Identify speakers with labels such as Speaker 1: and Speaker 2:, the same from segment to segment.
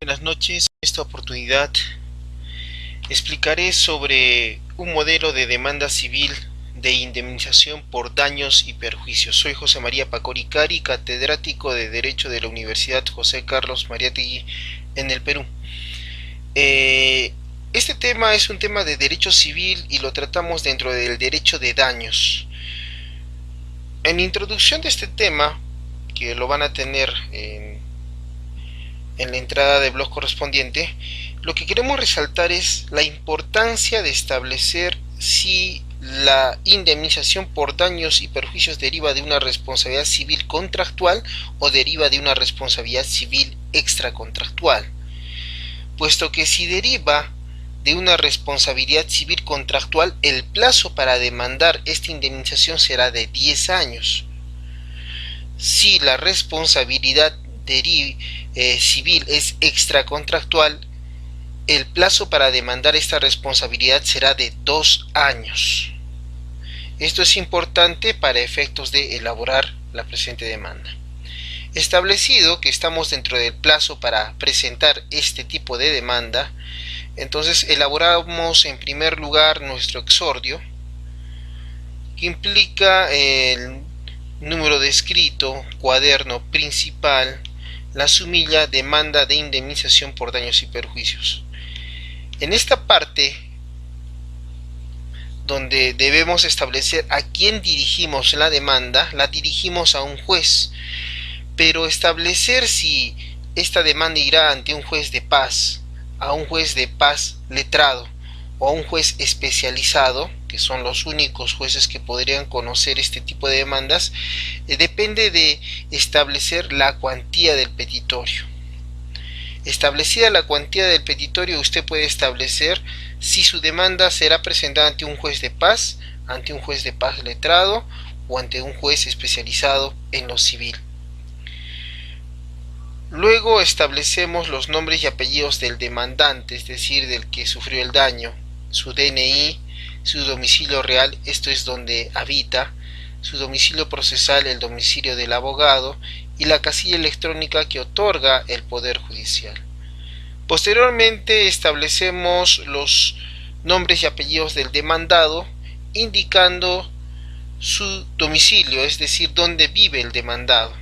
Speaker 1: Buenas noches. En esta oportunidad explicaré sobre un modelo de demanda civil de indemnización por daños y perjuicios. Soy José María Pacoricari, catedrático de Derecho de la Universidad José Carlos Mariátegui en el Perú. Este tema es un tema de derecho civil y lo tratamos dentro del derecho de daños. En la introducción de este tema, que lo van a tener en la entrada del blog correspondiente, lo que queremos resaltar es la importancia de establecer si la indemnización por daños y perjuicios deriva de una responsabilidad civil contractual o deriva de una responsabilidad civil extracontractual, puesto que si deriva de una responsabilidad civil contractual, el plazo para demandar esta indemnización será de 10 años. Si la responsabilidad civil es extracontractual, el plazo para demandar esta responsabilidad será de 2 años. Esto es importante para efectos de elaborar la presente demanda. Establecido que estamos dentro del plazo para presentar este tipo de demanda, entonces elaboramos en primer lugar nuestro exordio, que implica el número de escrito, cuaderno principal, la sumilla, demanda de indemnización por daños y perjuicios. En esta parte, donde debemos establecer a quién dirigimos la demanda, la dirigimos a un juez, pero establecer si esta demanda irá ante un juez de paz, a un juez de paz letrado o a un juez especializado, que son los únicos jueces que podrían conocer este tipo de demandas, depende de establecer la cuantía del petitorio. Establecida la cuantía del petitorio, usted puede establecer si su demanda será presentada ante un juez de paz letrado o ante un juez especializado en lo civil. Luego establecemos los nombres y apellidos del demandante, es decir, del que sufrió el daño, su DNI, su domicilio real, esto es donde habita, su domicilio procesal, el domicilio del abogado, y la casilla electrónica que otorga el Poder Judicial. Posteriormente establecemos los nombres y apellidos del demandado, indicando su domicilio, es decir, dónde vive el demandado.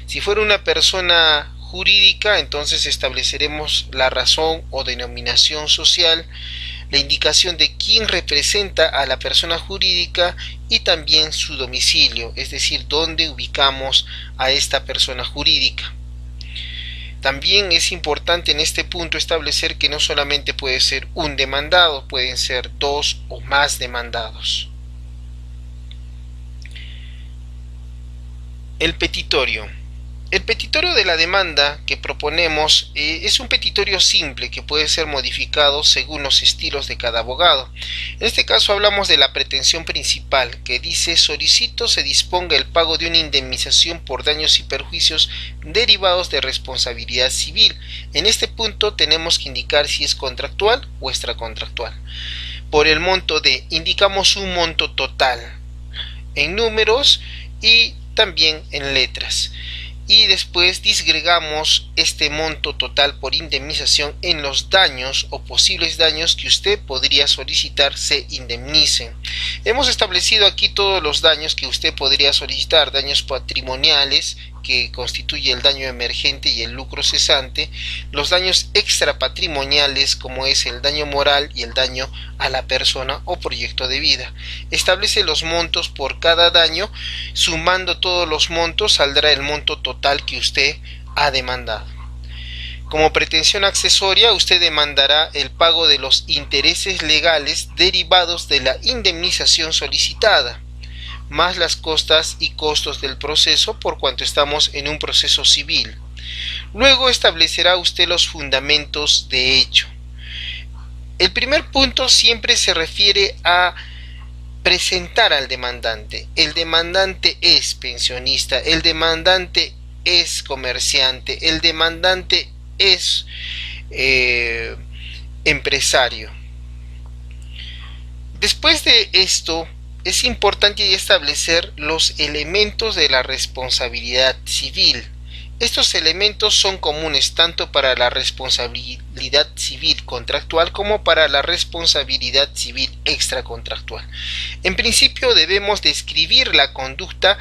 Speaker 1: Si fuera una persona jurídica, entonces estableceremos la razón o denominación social, la indicación de quién representa a la persona jurídica y también su domicilio, es decir, dónde ubicamos a esta persona jurídica. También es importante en este punto establecer que no solamente puede ser un demandado, pueden ser 2 o más demandados. El petitorio. El petitorio de la demanda que proponemos es un petitorio simple que puede ser modificado según los estilos de cada abogado. En este caso hablamos de la pretensión principal, que dice: solicito se disponga el pago de una indemnización por daños y perjuicios derivados de responsabilidad civil. En este punto tenemos que indicar si es contractual o extracontractual. Por el monto indicamos un monto total en números y también en letras. Y después disgregamos este monto total por indemnización en los daños o posibles daños que usted podría solicitar se indemnicen. Hemos establecido aquí todos los daños que usted podría solicitar: daños patrimoniales, que constituye el daño emergente y el lucro cesante; los daños extrapatrimoniales, como es el daño moral y el daño a la persona o proyecto de vida. Establece los montos por cada daño. Sumando todos los montos saldrá el monto total que usted ha demandado. Como pretensión accesoria, usted demandará el pago de los intereses legales derivados de la indemnización solicitada, más las costas y costos del proceso, por cuanto estamos en un proceso civil. Luego establecerá usted los fundamentos de hecho. El primer punto siempre se refiere a presentar al demandante. El demandante es pensionista, el demandante es comerciante, el demandante es empresario. Después de esto, es importante establecer los elementos de la responsabilidad civil. Estos elementos son comunes tanto para la responsabilidad civil contractual como para la responsabilidad civil extracontractual. En principio debemos describir la conducta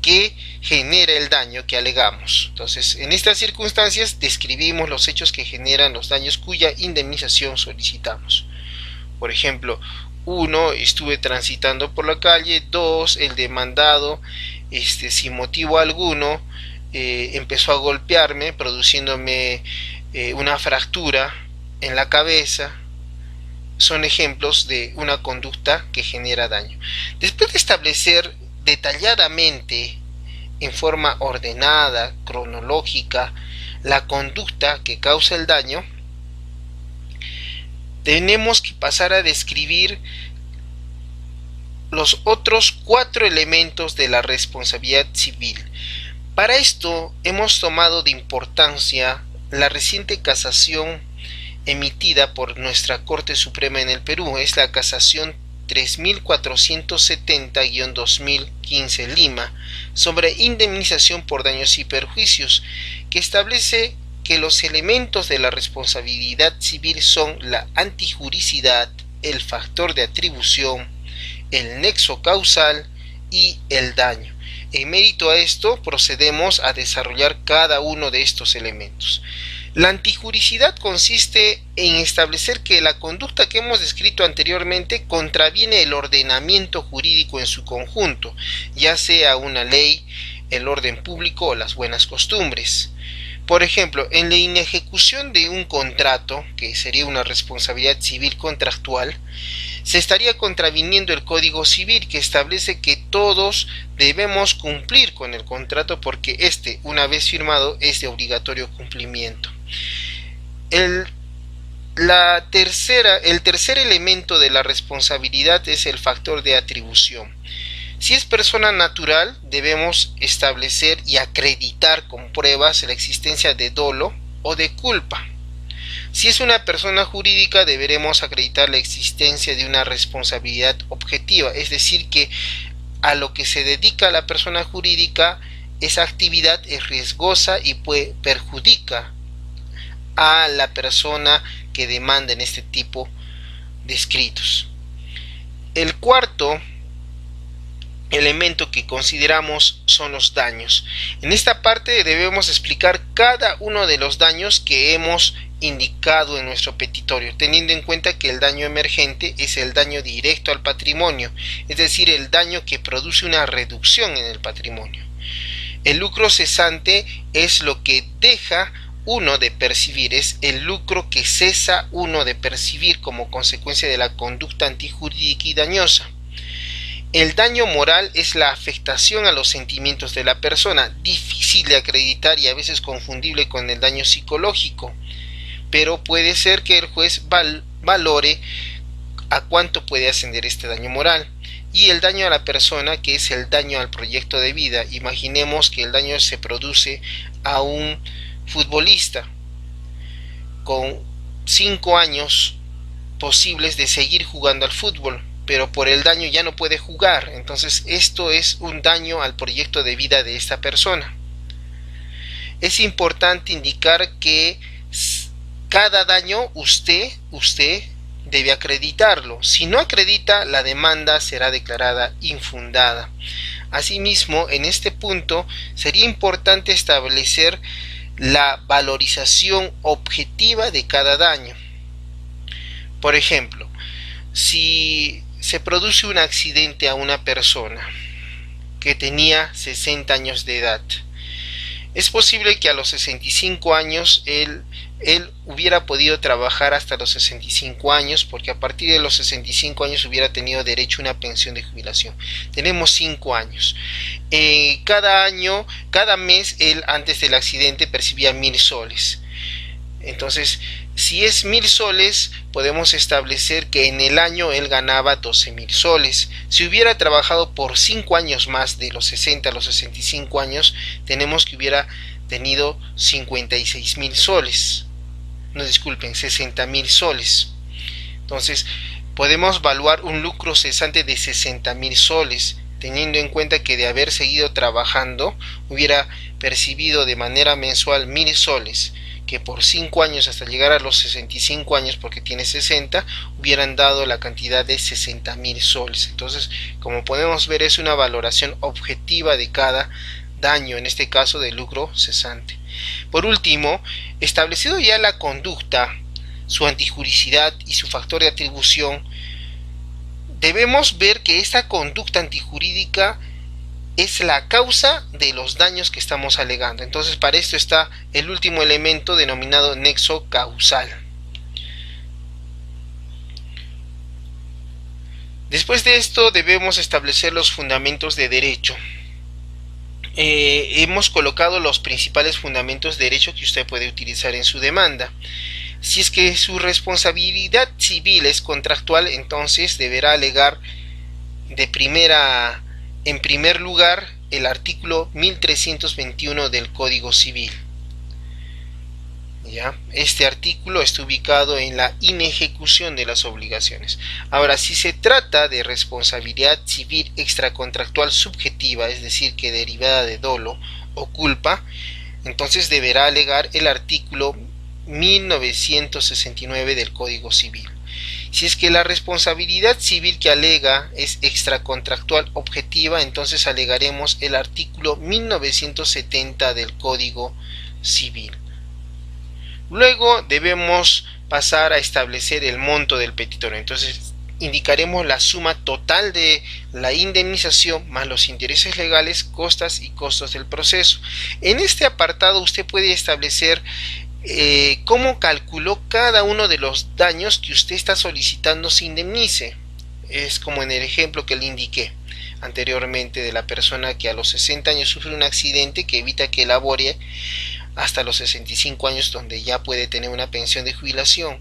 Speaker 1: que genera el daño que alegamos. Entonces, en estas circunstancias describimos los hechos que generan los daños cuya indemnización solicitamos. Por ejemplo, 1. Estuve transitando por la calle. 2. El demandado, sin motivo alguno, empezó a golpearme, produciéndome una fractura en la cabeza. Son ejemplos de una conducta que genera daño. Después de establecer detalladamente, en forma ordenada, cronológica, la conducta que causa el daño, tenemos que pasar a describir los otros 4 elementos de la responsabilidad civil. Para esto hemos tomado de importancia la reciente casación emitida por nuestra Corte Suprema en el Perú. Es la casación 3470-2015 Lima sobre indemnización por daños y perjuicios, que establece que los elementos de la responsabilidad civil son la antijuricidad, el factor de atribución, el nexo causal y el daño. En mérito a esto procedemos a desarrollar cada uno de estos elementos. La antijuricidad consiste en establecer que la conducta que hemos descrito anteriormente contraviene el ordenamiento jurídico en su conjunto, ya sea una ley, el orden público o las buenas costumbres. Por ejemplo, en la inejecución de un contrato, que sería una responsabilidad civil contractual, se estaría contraviniendo el Código Civil, que establece que todos debemos cumplir con el contrato porque una vez firmado, es de obligatorio cumplimiento. El tercer elemento de la responsabilidad es el factor de atribución. Si es persona natural, debemos establecer y acreditar con pruebas la existencia de dolo o de culpa. Si es una persona jurídica, deberemos acreditar la existencia de una responsabilidad objetiva, es decir, que a lo que se dedica la persona jurídica, esa actividad es riesgosa y perjudica a la persona que demanda en este tipo de escritos. El cuarto elemento que consideramos son los daños. En esta parte debemos explicar cada uno de los daños que hemos indicado en nuestro petitorio, teniendo en cuenta que el daño emergente es el daño directo al patrimonio, es decir, el daño que produce una reducción en el patrimonio. El lucro cesante es lo que deja uno de percibir, es el lucro que cesa uno de percibir como consecuencia de la conducta antijurídica y dañosa. El daño moral es la afectación a los sentimientos de la persona, difícil de acreditar y a veces confundible con el daño psicológico, pero puede ser que el juez valore a cuánto puede ascender este daño moral. Y el daño a la persona, que es el daño al proyecto de vida. Imaginemos que el daño se produce a un futbolista con 5 años posibles de seguir jugando al fútbol, pero por el daño ya no puede jugar. Entonces esto es un daño al proyecto de vida de esta persona. Es importante indicar que cada daño usted debe acreditarlo. Si no acredita, la demanda será declarada infundada. Asimismo, en este punto sería importante establecer la valorización objetiva de cada daño. Por ejemplo, si se produce un accidente a una persona que tenía 60 años de edad, es posible que a los 65 años él hubiera podido trabajar hasta los 65 años, porque a partir de los 65 años hubiera tenido derecho a una pensión de jubilación. Tenemos 5 años. Cada mes él antes del accidente percibía 1000 soles. Entonces, si es 1000 soles, podemos establecer que en el año él ganaba 12.000 soles. Si hubiera trabajado por 5 años más, de los 60 a los 65 años, tenemos que hubiera tenido 56.000 soles. No, disculpen, 60.000 soles. Entonces, podemos evaluar un lucro cesante de 60.000 soles. teniendo en cuenta que de haber seguido trabajando hubiera percibido de manera mensual 1000 soles, que por 5 años hasta llegar a los 65 años, porque tiene 60, hubieran dado la cantidad de 60.000 soles. Entonces, como podemos ver, es una valoración objetiva de cada daño, en este caso de lucro cesante. Por último, establecido ya la conducta, su antijuricidad y su factor de atribución, debemos ver que esta conducta antijurídica es la causa de los daños que estamos alegando. Entonces, para esto está el último elemento denominado nexo causal. Después de esto debemos establecer los fundamentos de derecho. Hemos colocado los principales fundamentos de derecho que usted puede utilizar en su demanda. Si es que su responsabilidad civil es contractual, entonces deberá alegar en primer lugar el artículo 1321 del Código Civil. ¿Ya? Este artículo está ubicado en la inejecución de las obligaciones. Ahora, si se trata de responsabilidad civil extracontractual subjetiva, es decir, que derivada de dolo o culpa, entonces deberá alegar el artículo 1969 del Código Civil. Si es que la responsabilidad civil que alega es extracontractual objetiva, entonces alegaremos el artículo 1970 del Código Civil. Luego debemos pasar a establecer el monto del petitorio. Entonces indicaremos la suma total de la indemnización más los intereses legales, costas y costos del proceso. En este apartado usted puede establecer cómo calculó cada uno de los daños que usted está solicitando se indemnice. Es como en el ejemplo que le indiqué anteriormente de la persona que a los 60 años sufre un accidente que evita que labore hasta los 65 años, donde ya puede tener una pensión de jubilación.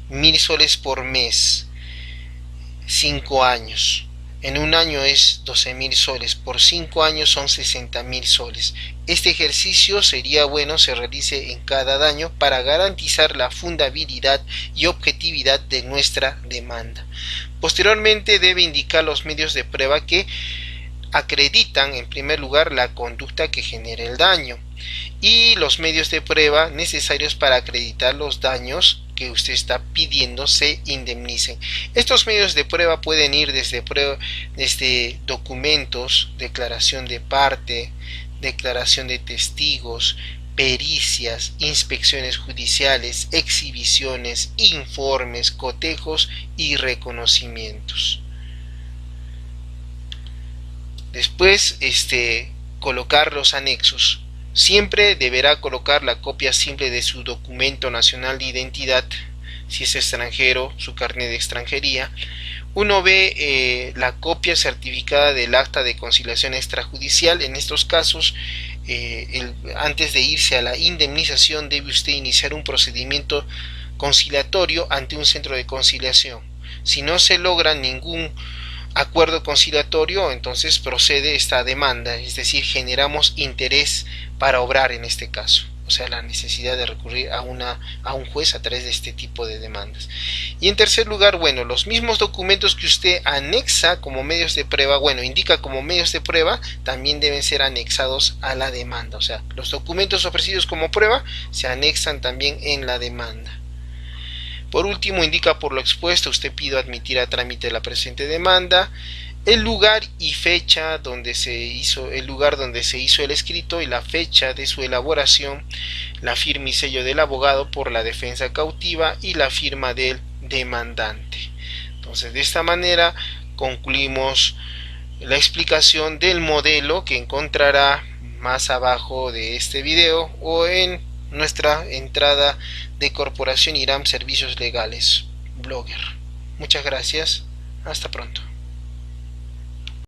Speaker 1: 1000 soles por mes, 5 años. En un año es 12.000 soles, por 5 años son 60.000 soles. Este ejercicio sería bueno se realice en cada daño para garantizar la fundabilidad y objetividad de nuestra demanda. Posteriormente debe indicar los medios de prueba que acreditan en primer lugar la conducta que genera el daño y los medios de prueba necesarios para acreditar los daños que usted está pidiendo se indemnicen. Estos medios de prueba pueden ir desde documentos, declaración de parte, declaración de testigos, pericias, inspecciones judiciales, exhibiciones, informes, cotejos y reconocimientos. Después, colocar los anexos. Siempre deberá colocar la copia simple de su documento nacional de identidad, si es extranjero, su carnet de extranjería. Uno ve la copia certificada del acta de conciliación extrajudicial. En estos casos, antes de irse a la indemnización, debe usted iniciar un procedimiento conciliatorio ante un centro de conciliación. Si no se logra ningún acuerdo conciliatorio, entonces procede esta demanda, es decir, generamos interés para obrar en este caso, o sea, la necesidad de recurrir a un juez a través de este tipo de demandas. Y en tercer lugar, bueno, los mismos documentos que usted anexa como medios de prueba, bueno, indica como medios de prueba, también deben ser anexados a la demanda, o sea, los documentos ofrecidos como prueba se anexan también en la demanda. Por último, indica por lo expuesto, usted pide admitir a trámite la presente demanda, el lugar y fecha donde se hizo, el lugar donde se hizo el escrito y la fecha de su elaboración, la firma y sello del abogado por la defensa cautiva y la firma del demandante. Entonces, de esta manera concluimos la explicación del modelo que encontrará más abajo de este video o en nuestra entrada de Corporación IRAM Servicios Legales Blogger. Muchas gracias, hasta pronto.